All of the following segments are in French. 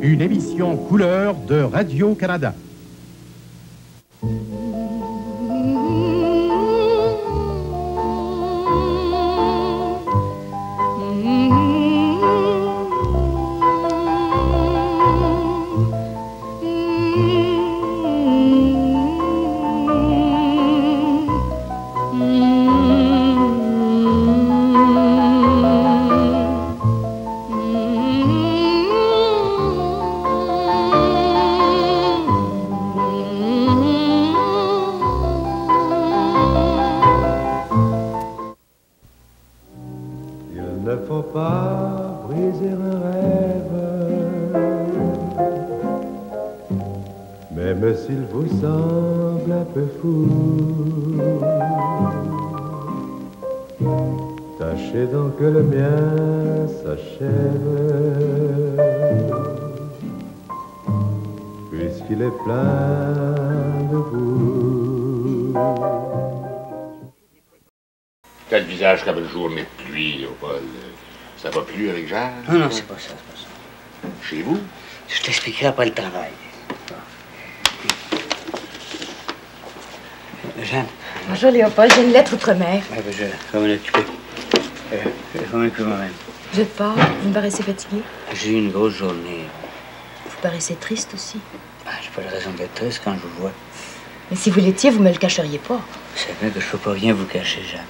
une émission couleur de Radio-Canada. Tâchez donc que le mien s'achève, puisqu'il est plein de vous. T'as le visage comme une journée de pluie, Léopold. Ça va plus avec Jeanne? Non, non, c'est pas ça, c'est pas ça. Chez vous? Je t'expliquerai après le travail. Jeanne. Bonjour, Léopold. J'ai une lettre outre-mer. Ouais, ben, je vais m'en occuper. Je vais m'en occuper moi-même. Vous êtes pas? Vous me paraissez fatigué? J'ai eu une grosse journée. Vous paraissez triste aussi. Ben, j'ai pas de raison d'être triste quand je vous vois. Mais si vous l'étiez, vous me le cacheriez pas. Vous savez que je peux pas rien vous cacher, Jeanne.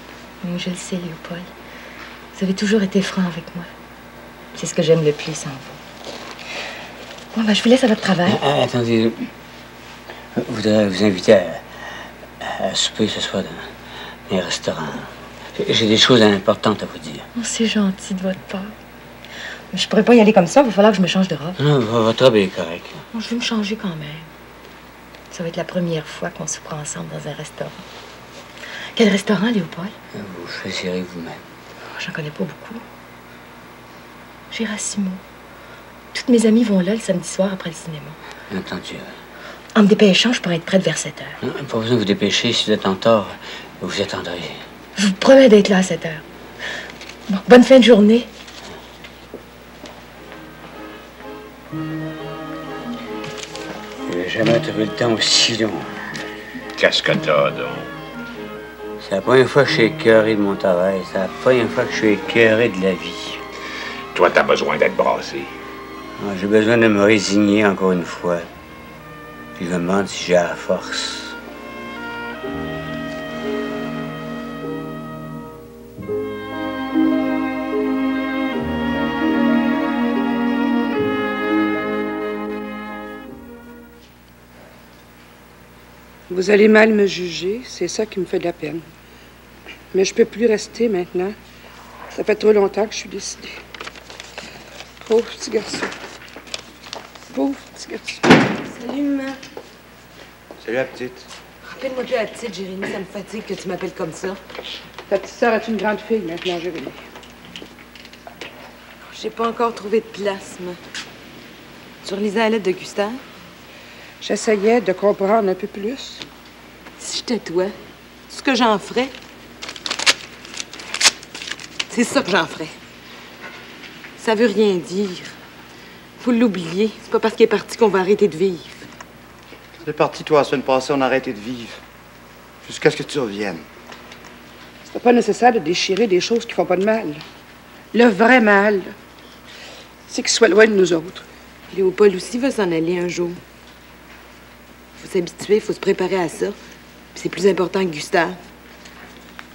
Oui, je le sais, Léopold. Vous avez toujours été franc avec moi. C'est ce que j'aime le plus en vous. Bon, ben, je vous laisse à votre travail. Attendez. Je voudrais vous inviter à souper ce soir dans un restaurant. J'ai des choses importantes à vous dire. Oh, c'est gentil de votre part. Mais je pourrais pas y aller comme ça. Il va falloir que je me change de robe. Non, votre robe est correcte. Bon, je vais me changer quand même. Ça va être la première fois qu'on se prend ensemble dans un restaurant. Quel restaurant, Léopold? Vous choisirez vous-même. Oh, j'en connais pas beaucoup. Gérasimo. Toutes mes amies vont là le samedi soir après le cinéma. Entendu. En me dépêchant, je pourrais être prête vers 7 heures. Non, pas besoin de vous dépêcher. Si vous êtes en tort, vous attendrez. Je vous promets d'être là à 7 heures. Bon, bonne fin de journée. Je n'ai jamais trouvé le temps aussi long. Qu'est-ce que t'as, donc? C'est la première fois que je suis écœuré de mon travail. C'est la première fois que je suis écœuré de la vie. Toi, t'as besoin d'être brassé. J'ai besoin de me résigner encore une fois. Puis je me demande si j'ai la force. Vous allez mal me juger, c'est ça qui me fait de la peine. Mais je peux plus rester maintenant. Ça fait trop longtemps que je suis décidée. Pauvre petit garçon. Pauvre petit garçon. Salut, maman. Salut, la petite. Rappelle-moi plus la petite, Jérémy. Ça me fatigue que tu m'appelles comme ça. Ta petite sœur est une grande fille maintenant, Jérémy. J'ai pas encore trouvé de place, moi. Tu relisais la lettre de Gustave? J'essayais de comprendre un peu plus. Si j'étais toi, tout ce que j'en ferais, c'est ça que j'en ferais. Ça veut rien dire. Faut l'oublier. C'est pas parce qu'il est parti qu'on va arrêter de vivre. T'es parti, toi, la semaine passée, on a arrêté de vivre. Jusqu'à ce que tu reviennes. C'est pas nécessaire de déchirer des choses qui font pas de mal. Le vrai mal, c'est qu'il soit loin de nous autres. Léopold aussi va s'en aller un jour. Faut s'habituer, faut se préparer à ça. Puis c'est plus important que Gustave.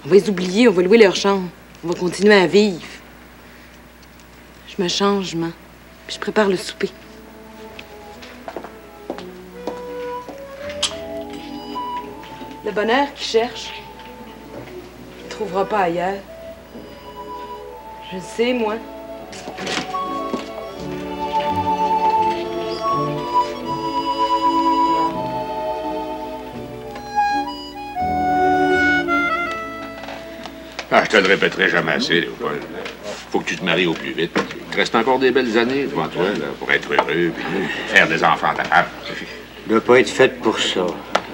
On va les oublier, on va louer leur chambre. On va continuer à vivre. Je me change, maman. Puis je prépare le souper. Le bonheur qu'il cherche, il ne trouvera pas ailleurs. Je le sais, moi. Ah, je te le répéterai jamais assez, Léopold. Faut que tu te maries au plus vite. Il te reste encore des belles années devant toi, là, pour être heureux, puis faire des enfants à ta femme. Je dois pas être faite pour ça.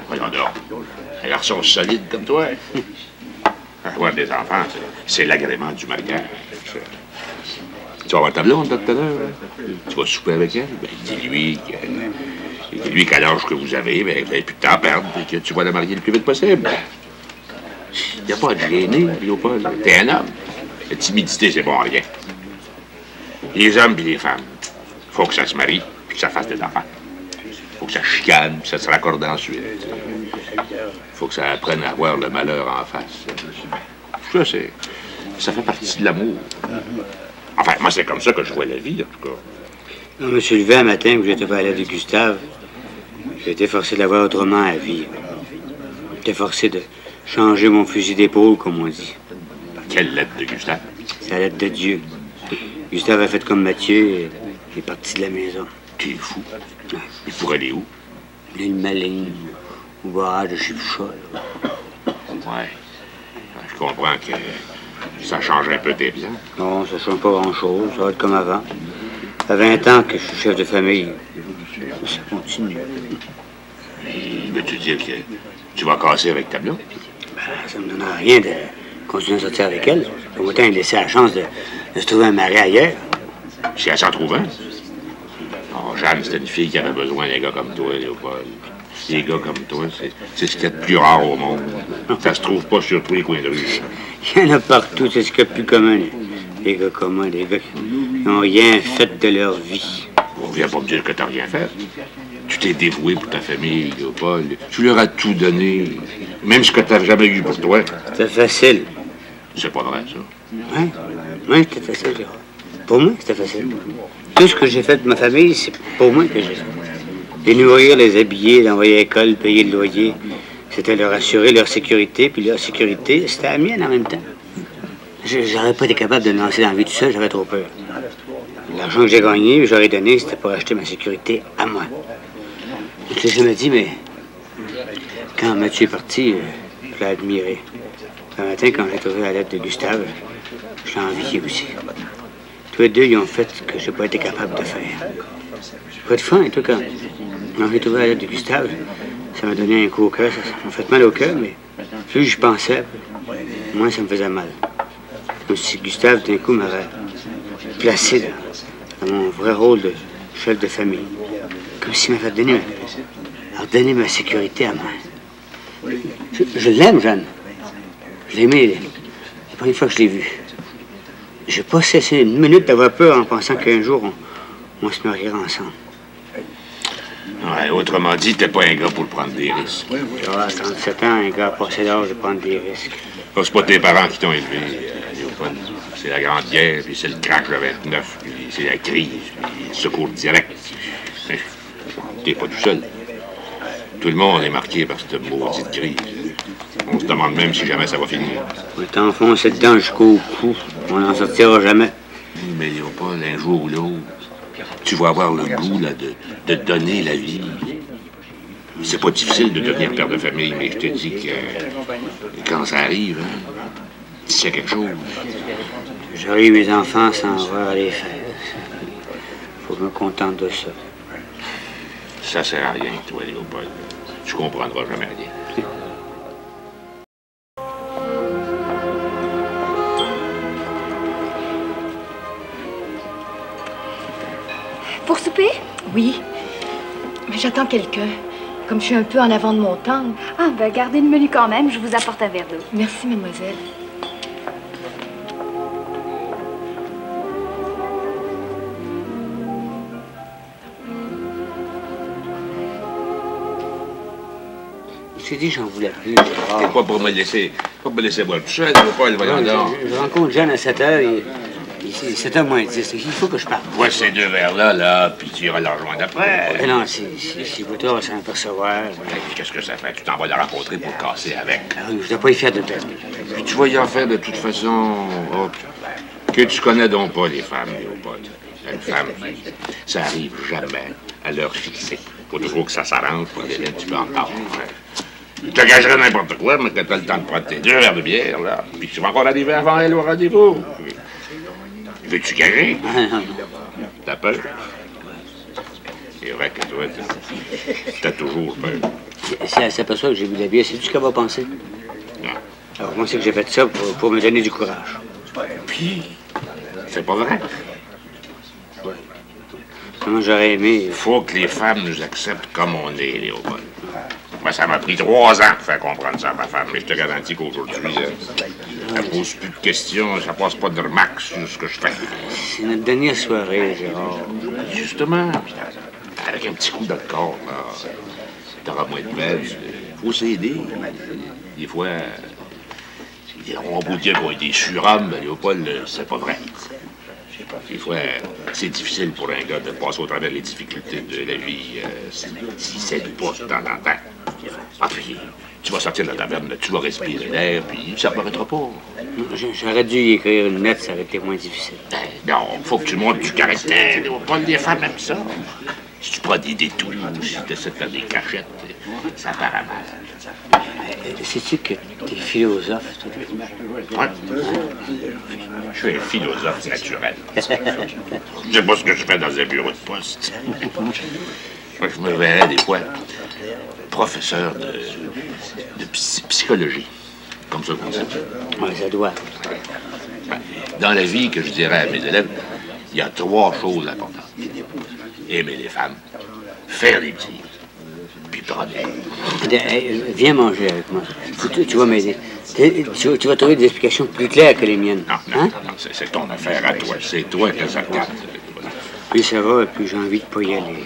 Voyons donc. Un garçon solide comme toi. Avoir des enfants, c'est l'agrément du mariage. Tu vas voir ta blonde, là, tout à l'heure. Tu vas souper avec elle. Ben, dis-lui qu'à l'âge que vous avez, ben, vous n'avez plus de temps à perdre et que tu vas la marier le plus vite possible. Il n'y a pas de gêner, Léopold. T'es un homme. La timidité, c'est bon à rien. Les hommes et les femmes, faut que ça se marie puis que ça fasse des enfants. Faut que ça chicane puis ça se raccorde ensuite. Faut que ça apprenne à voir le malheur en face. Ça fait partie de l'amour. Enfin, moi, c'est comme ça que je vois la vie, en tout cas. Je me suis levé un matin où j'étais pas à l'aide de Gustave. J'ai été forcé de la voir autrement à vivre. J'étais forcé de changer mon fusil d'épaule, comme on dit. Quelle lettre de Gustave? C'est la lettre de Dieu. Gustave a fait comme Mathieu et il est parti de la maison. T'es fou. Il pourrait aller où? L'île Maligne, au barrage de Chiboucha. Ouais. Je comprends que ça change un peu tes plans. Non, ça change pas grand-chose. Ça va être comme avant. Ça fait 20 ans que je suis chef de famille. Ça continue. Veux-tu dire que tu vas casser avec ta blonde? Ben, ça me donnera rien de continuer à sortir avec elle. Autant lui laisser la chance de se trouver un mari ailleurs. Si elle s'en trouve un? Oh, Jeanne, c'était une fille qui avait besoin d'un gars comme toi, Léopold. Des gars comme toi, c'est ce qu'il y a de plus rare au monde. Ça se trouve pas sur tous les coins de rue. Il y en a partout, c'est ce qu'il y a de plus commun. Les gars communs, les gars qui n'ont rien fait de leur vie. On vient pas me dire que t'as rien fait. Tu t'es dévoué pour ta famille, Léopold. Tu leur as tout donné. Même ce que t'as jamais eu pour toi. C'était facile. C'est pas vrai, ça. Oui, c'était facile, Gérard. Pour moi, c'était facile. Tout ce que j'ai fait de ma famille, c'est pour moi que j'ai fait. Les nourrir, les habiller, les envoyer à l'école, payer le loyer. C'était leur assurer leur sécurité, puis leur sécurité, c'était la mienne en même temps. J'aurais pas été capable de me lancer dans la vie tout seul, j'avais trop peur. L'argent que j'ai gagné, j'aurais donné, c'était pour acheter ma sécurité à moi. Donc je me dis, mais quand Mathieu est parti, je l'ai admiré. Un matin, quand j'ai trouvé la lettre de Gustave, je l'ai envié aussi. Tous les deux, ils ont fait ce que j'ai pas été capable de faire. Pas de fin, toi, quand j'ai trouvé la lettre de Gustave, ça m'a donné un coup au cœur, ça m'a fait mal au cœur, mais plus je pensais, moins ça me faisait mal. Comme si Gustave, d'un coup, m'avait placé dans mon vrai rôle de chef de famille. Comme s'il m'avait donné ma sécurité à moi. Je l'aime, Jeanne. Je l'ai aimé la première fois que je l'ai vue. J'ai pas cessé une minute d'avoir peur en pensant qu'un jour, on se marierait ensemble. Ouais, autrement dit, t'es pas un gars pour prendre des risques. À 37 ans, un gars passé l'âge de prendre des risques. Oh, c'est pas tes parents qui t'ont élevé, Léopold. C'est la Grande Guerre, puis c'est le crash de 29, puis c'est la crise, puis le secours direct. Mais t'es pas tout seul. Tout le monde est marqué par cette maudite crise. On se demande même si jamais ça va finir. On est enfoncé dedans jusqu'au cou. On n'en sortira jamais. Mais Léopold, un jour ou l'autre, tu vas avoir le goût là, de donner la vie. C'est pas difficile de devenir père de famille, mais je te dis que quand ça arrive, hein, s'il y a quelque chose... J'aurais eu mes enfants sans avoir à les faire. Faut que je me contente de ça. Ça sert à rien, toi, Léopold. Tu comprendras jamais rien. Pour souper? Oui. Mais j'attends quelqu'un. Comme je suis un peu en avant de mon temps. Ah, ben gardez le menu quand même. Je vous apporte un verre d'eau. Merci, mademoiselle. Je t'ai dit, j'en voulais plus. C'est pas pour me laisser boire tout seul, Léopold, voyons donc. Je rencontre Jeanne à 7 h et c'est 7 h moins 10. Il faut que je parte. Vois ces deux verres-là, là, puis tu iras la rejoindre après. Non, si Bouta va s'en apercevoir. Qu'est-ce que ça fait? Tu t'en vas la rencontrer pour casser avec. Je ne dois pas y faire de tête. Puis tu vas y en faire de toute façon. Oh, que tu connais donc pas les femmes, Léopold. Une femme, ça arrive jamais à l'heure fixée. Faut toujours que ça s'arrange pour aller un petit peu en retard. Je te gagerais n'importe quoi, mais que t'as le temps de prendre tes 2 verres de bière, là. Puis tu vas encore arriver avant elle au rendez-vous. Veux-tu gager? Non. T'as peur? C'est vrai que toi, t'as toujours peur. Si elle s'aperçoit que j'ai bu de la bière, sais-tu ce qu'elle va penser? Non. Alors, moi, c'est que j'ai fait ça pour me donner du courage. Puis, c'est pas vrai. Comment j'aurais aimé... Faut que les femmes nous acceptent comme on est, Léopold. Moi, ça m'a pris 3 ans de faire comprendre ça à ma femme, mais je te garantis qu'aujourd'hui, ça pose plus de questions, ça passe pas de remarques sur ce que je fais. C'est notre dernière soirée, Gérard. Justement, avec un petit coup de corps, là, t'auras moins de peine. Faut s'aider. Des fois, on va dire qu'on est des surhommes, mais Léopold, c'est pas vrai. Des fois, c'est difficile pour un gars de passer au travers les difficultés de la vie s'il s'aide pas de temps en temps. Ah, puis, tu vas sortir de la taverne, tu vas respirer l'air, puis ça paraîtra pas. J'aurais dû y écrire une lettre, ça aurait été moins difficile. Ben, non, faut que tu montres du caractère. Pas des femmes aiment ça. Si tu prends des détours, si tu essaies de faire des cachettes, ça part à mal. Sais-tu que t'es philosophe, toi? Ouais. Je suis un philosophe naturel. Je sais pas ce que je fais dans un bureau de poste. Je me verrais des fois professeur de psychologie, comme ça qu'on dit. Oui, ça doit. Dans la vie, que je dirais à mes élèves, il y a 3 choses importantes. Aimer les femmes, faire des petits, puis prendre. Viens manger avec moi. Tu vas m'aider. Tu vas trouver des explications plus claires que les miennes. Non, c'est ton affaire à toi. C'est toi que ça regarde. Plus ça va, plus j'ai envie de pas y aller.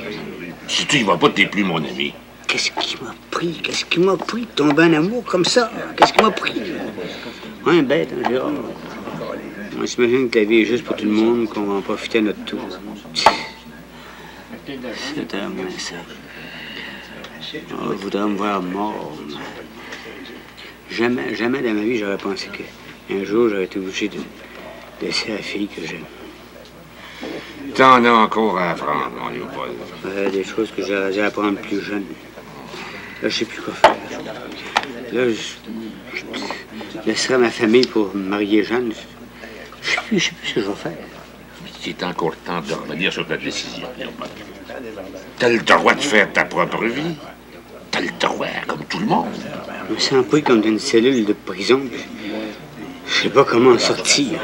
Si tu y vas pas, t'es plus mon ami. Qu'est-ce qui m'a pris? Qu'est-ce qui m'a pris de tomber en amour comme ça? Qu'est-ce qui m'a pris? Ouais, bête, hein, Gérard. On s'imagine que la vie est juste pour tout le monde, qu'on va en profiter à notre tour. C'est à moi, ça. On voudrait me voir mort. Jamais dans ma vie, j'aurais pensé qu'un jour, j'aurais été obligé de laisser la fille que j'aime. T'en as encore à apprendre, mon Léopold. Des choses que j'aurais dû apprendre plus jeune. Là, je sais plus quoi faire. Là, je laisserai ma famille pour me marier jeune. Je sais plus ce que je vais faire. Il est encore temps de revenir sur ta décision, Léopold. T'as le droit de faire ta propre vie. T'as le droit, comme tout le monde. Je me sens pris comme dans une cellule de prison. Je sais pas comment en sortir.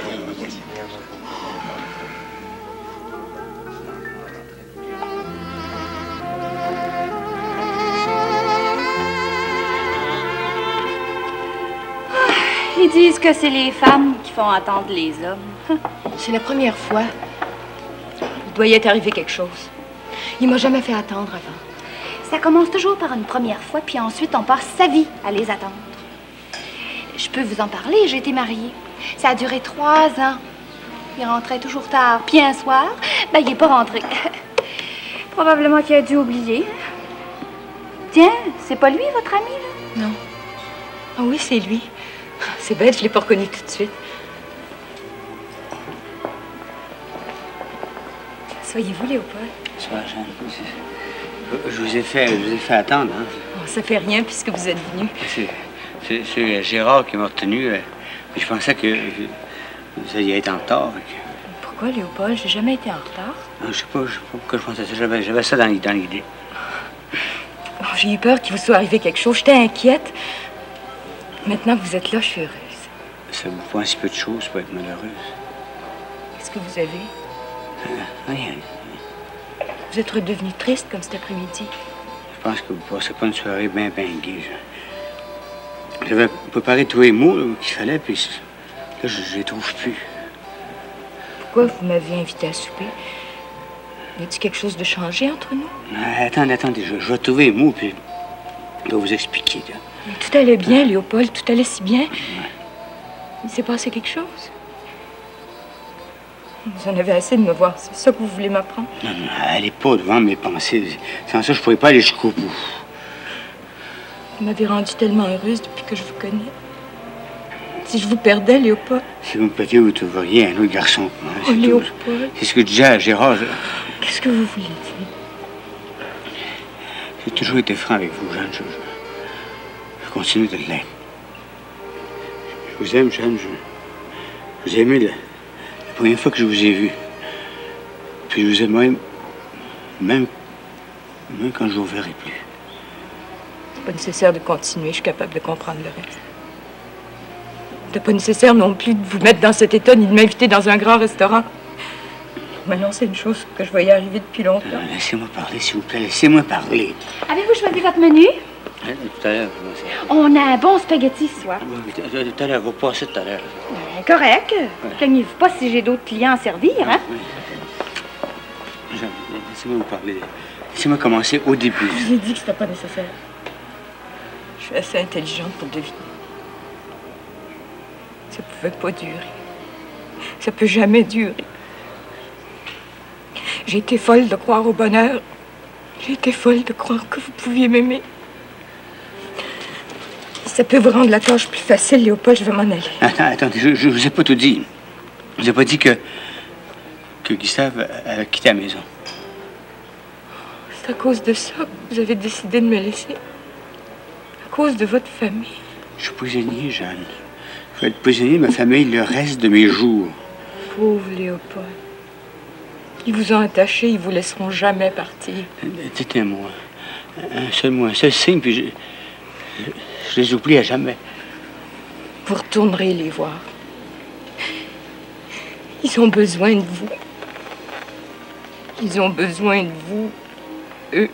Ils disent que c'est les femmes qui font attendre les hommes. C'est la première fois. Il doit y être arrivé quelque chose. Il m'a jamais fait attendre avant. Ça commence toujours par une première fois, puis ensuite on passe sa vie à les attendre. Je peux vous en parler, j'ai été mariée. Ça a duré 3 ans. Il rentrait toujours tard. Puis un soir, ben, il n'est pas rentré. Probablement qu'il a dû oublier. Tiens, c'est pas lui, votre ami, là? Non. Ah oui, c'est lui. C'est bête, je l'ai pas reconnu tout de suite. Soyez-vous, Léopold? Sois, je vous ai fait attendre, hein? Oh, ça fait rien puisque vous êtes venu. C'est Gérard qui m'a retenu. Je pensais que vous alliez être en retard. Pourquoi, Léopold? J'ai jamais été en retard. Je sais pas pourquoi je pensais ça. J'avais ça dans l'idée. Oh, j'ai eu peur qu'il vous soit arrivé quelque chose. J'étais inquiète. Maintenant que vous êtes là, je suis heureuse. Ça vous prend un si peu de choses pour être malheureuse. Qu'est-ce que vous avez? Rien. Vous êtes redevenu triste comme cet après-midi. Je pense que vous ne passez pas une soirée bien gaie. J'avais préparé tous les mots qu'il fallait, puis là, je les trouve plus. Pourquoi vous m'avez invité à souper? Y a-t-il quelque chose de changé entre nous? Attendez, je vais trouver les mots, puis je vais vous expliquer. Là. Mais tout allait bien, Léopold, tout allait si bien. Il s'est passé quelque chose? Vous en avez assez de me voir, c'est ça que vous voulez m'apprendre? Non, allez pas devant mes pensées. Sans ça, je pourrais pas aller jusqu'au bout. Vous m'avez rendue tellement heureuse depuis que je vous connais. Si je vous perdais, Léopold... Si vous me perdiez, vous trouveriez un autre garçon. Hein, oh, Léopold... C'est ce que je disais à Gérard. Qu'est-ce que vous voulez dire? J'ai toujours été franc avec vous, Jeanne. Je continue de l'être. Je vous aime, Jeanne. Je vous ai aimé la première fois que je vous ai vu. Puis je vous aime même quand je vous verrai plus. C'est pas nécessaire de continuer, je suis capable de comprendre le reste. C'est pas nécessaire non plus de vous mettre dans cet état ni de m'inviter dans un grand restaurant. Maintenant, c'est une chose que je voyais arriver depuis longtemps. Laissez-moi parler, s'il vous plaît. Laissez-moi parler. Avez-vous choisi votre menu? Tout à l'heure, On a un bon spaghetti ce soir. tout à l'heure, vous passez tout à l'heure. Correct. Plaignez-vous pas si j'ai d'autres clients à servir, hein? Laissez-moi vous parler. Laissez-moi commencer au début. Je vous ai dit que c'était pas nécessaire. Je suis assez intelligente pour deviner. Ça pouvait pas durer. Ça peut jamais durer. J'ai été folle de croire au bonheur. J'ai été folle de croire que vous pouviez m'aimer. Si ça peut vous rendre la tâche plus facile, Léopold, je vais m'en aller. Attendez, je vous ai pas tout dit. Je vous ai pas dit que Gustave a quitté la maison. C'est à cause de ça que vous avez décidé de me laisser. À cause de votre famille. Je suis prisonnier, Jeanne. Je vais être prisonnier de ma famille le reste de mes jours. Pauvre Léopold. Ils vous ont attaché, ils vous laisseront jamais partir. Dites-moi. Un seul signe, puis je les oublie à jamais. Vous retournerez les voir. Ils ont besoin de vous. Ils ont besoin de vous, eux.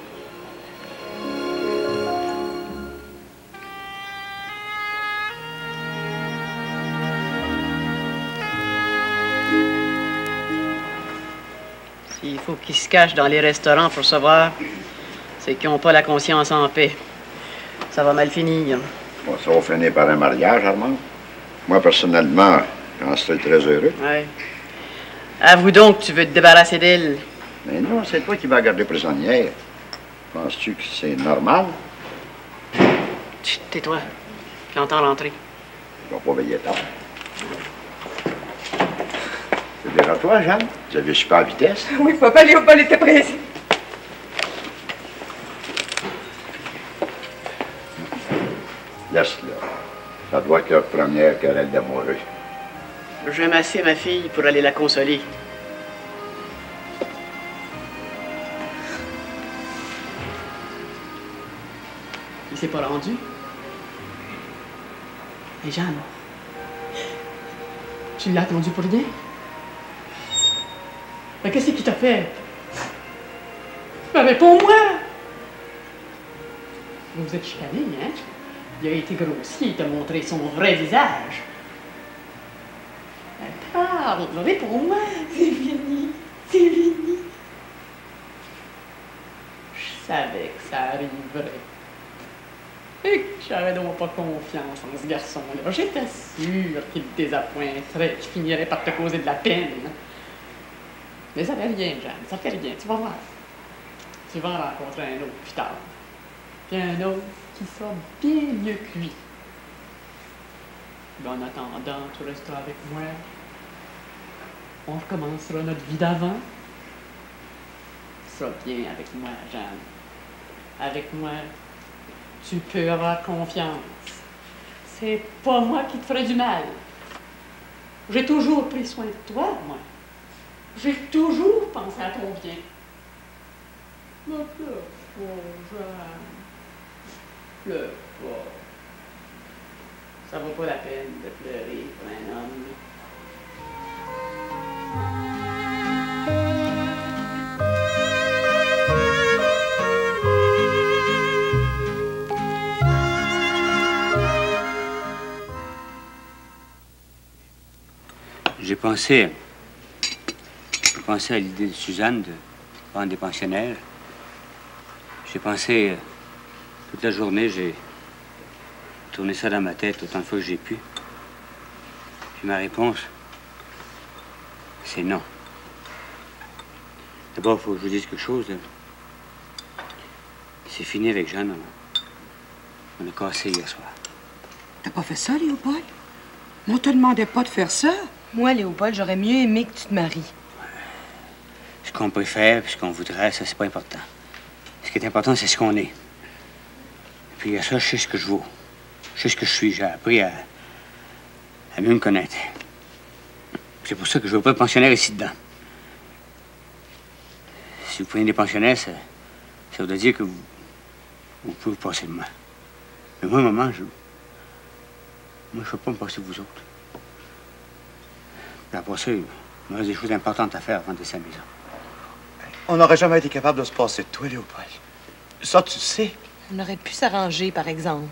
S'il faut qu'ils se cachent dans les restaurants pour se voir, c'est qu'ils n'ont pas la conscience en paix. Ça va mal finir. Bon, ça va finir par un mariage, Armand. Moi, personnellement, j'en serais très heureux. Oui. Avoue donc que tu veux te débarrasser d'elle. Mais non, c'est toi qui vas garder prisonnière. Penses-tu que c'est normal? Chut, tais-toi. J'entends l'entrée. Je ne vais pas veiller tard. C'est déjà toi, Jeanne? Vous avez super vitesse? Oui, papa, Léopold était pressé. Laisse-la. Ça doit être leur première querelle d'amoureux. Je vais masser ma fille pour aller la consoler. Il s'est pas rendu. Et Jeanne, tu l'as attendu pour rien? Mais qu'est-ce qu'il t'a fait? Ben, réponds-moi! Vous êtes chicané, hein? Il a été grossier, il t'a montré son vrai visage. Parle, réponds-moi! C'est fini, c'est fini. Je savais que ça arriverait. Et que j'avais donc pas confiance en ce garçon-là. J'étais sûre qu'il te désappointerait, qu'il finirait par te causer de la peine. Mais ça fait rien, Jeanne, ça fait rien, tu vas voir. Tu vas en rencontrer un autre plus tard. Puis un autre qui sera bien mieux que lui. En attendant, tu resteras avec moi. On recommencera notre vie d'avant. Tu seras bien avec moi, Jeanne. Avec moi, tu peux avoir confiance. C'est pas moi qui te ferai du mal. J'ai toujours pris soin de toi, moi. J'ai toujours pensé à ton bien. Mais pleure pas, Jeanne. Pleure pas. Ça vaut pas la peine de pleurer pour un homme. J'ai pensé à l'idée de Suzanne de prendre des pensionnaires. J'ai pensé toute la journée, j'ai tourné ça dans ma tête autant de fois que j'ai pu. Puis ma réponse, c'est non. D'abord, il faut que je vous dise quelque chose. C'est fini avec Jeanne. On a cassé hier soir. T'as pas fait ça, Léopold? On te demandait pas de faire ça. Moi, Léopold, j'aurais mieux aimé que tu te maries. Ce qu'on peut faire, puis ce qu'on voudrait, ça, c'est pas important. Ce qui est important, c'est ce qu'on est. Puis à ça, je sais ce que je vaux. Je sais ce que je suis. J'ai appris à mieux me connaître. C'est pour ça que je veux pas de pensionnaire ici dedans. Si vous prenez des pensionnaires, ça voudrait dire que vous pouvez vous passer de moi. Mais moi, maman, je peux pas me passer de vous autres. Puis après ça, Il me reste des choses importantes à faire avant de laisser la maison. On n'aurait jamais été capable de se passer de toi, Léopold. Ça, tu le sais. On aurait pu s'arranger, par exemple.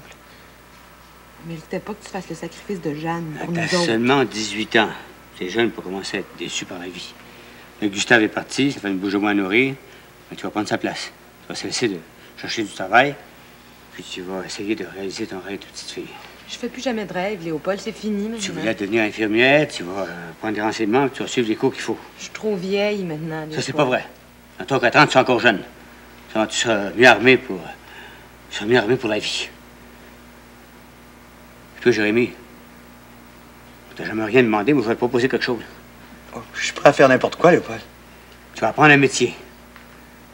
Mais il ne pas que tu fasses le sacrifice de Jeanne pour nous T'as autres. seulement 18 ans. T'es jeune pour commencer à être déçu par la vie. Là, Gustave est parti, ça fait une bouche de moins à nourrir. Mais tu vas prendre sa place. Tu vas cesser de chercher du travail, puis tu vas essayer de réaliser ton rêve de petite fille. Je fais plus jamais de rêve, Léopold, c'est fini maintenant. Tu voulais devenir infirmière, tu vas prendre des renseignements, puis tu vas suivre les cours qu'il faut. Je suis trop vieille maintenant, Léopold. Ça, c'est pas vrai. Dans ton 4 ans, tu es encore jeune. Tu seras mieux armé pour... Tu seras mieux armé pour la vie. Et toi, Jérémie, tu n'as jamais rien demandé, mais je vais te proposer quelque chose. Oh, je suis prêt à faire n'importe quoi, Léopold. Tu vas apprendre un métier.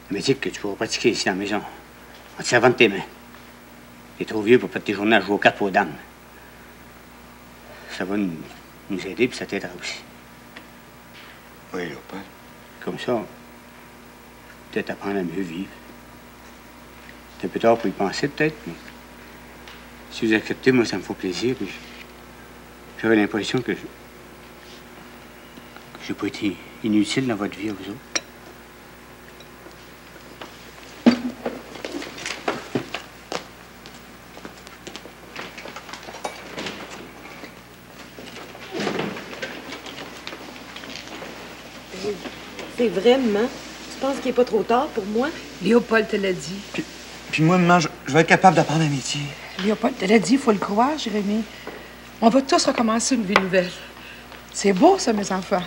Un métier que tu pourras pratiquer ici dans la maison, en te servant de tes mains. Tu es trop vieux pour perdre tes journées à jouer aux cartes pour aux dames. Ça va nous aider, puis ça t'aidera aussi. Oui, Léopold. Comme ça, peut-être apprendre à mieux vivre. C'est un peu tard pour y penser, peut-être, mais si vous acceptez, moi, ça me fait plaisir. Puis j'avais l'impression que j'ai pas été inutile dans votre vie à vous autres. C'est vrai, maman? Tu penses qu'il n'est pas trop tard pour moi? Léopold te l'a dit. Puis moi, maman, je vais être capable d'apprendre un métier. Léopold te l'a dit, il faut le croire, Jérémie. On va tous recommencer une vie nouvelle. C'est beau, ça, mes enfants.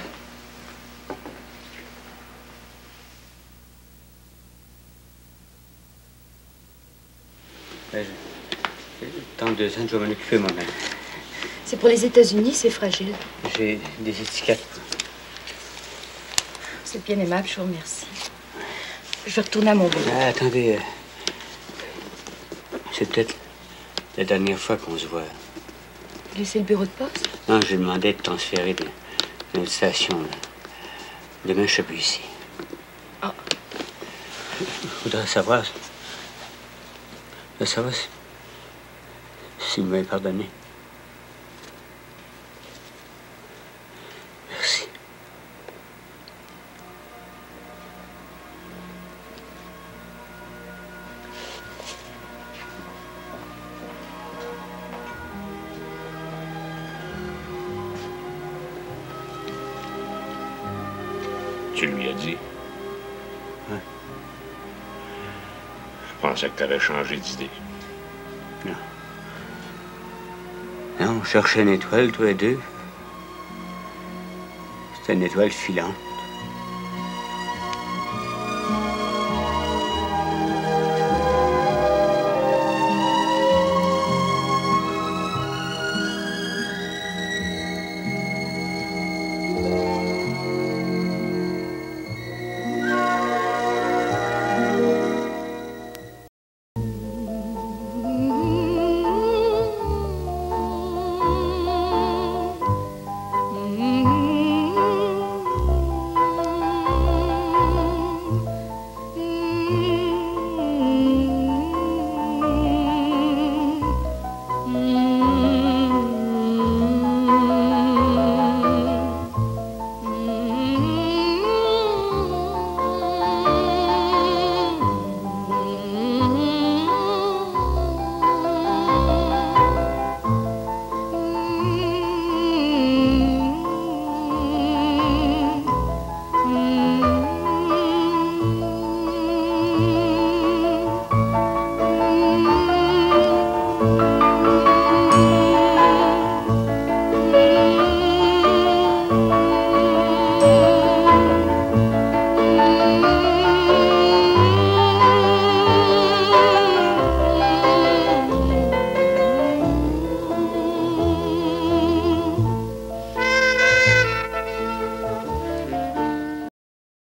Dans 2 ans, je vais m'en occuper moi-même. C'est pour les États-Unis, c'est fragile. J'ai des étiquettes. C'est bien aimable, je vous remercie. Je vais retourner à mon boulot. Attendez. C'est peut-être la dernière fois qu'on se voit. Laissez le bureau de poste? Non, j'ai demandé de transférer de notre station. Là. Demain, je serai plus ici. Ah. Je voudrais savoir... si vous m'avez pardonné. Merci. Tu lui as dit? Ouais. Je pensais que tu avais changé d'idée. Non, on cherchait une étoile, tous les deux. C'était une étoile filante.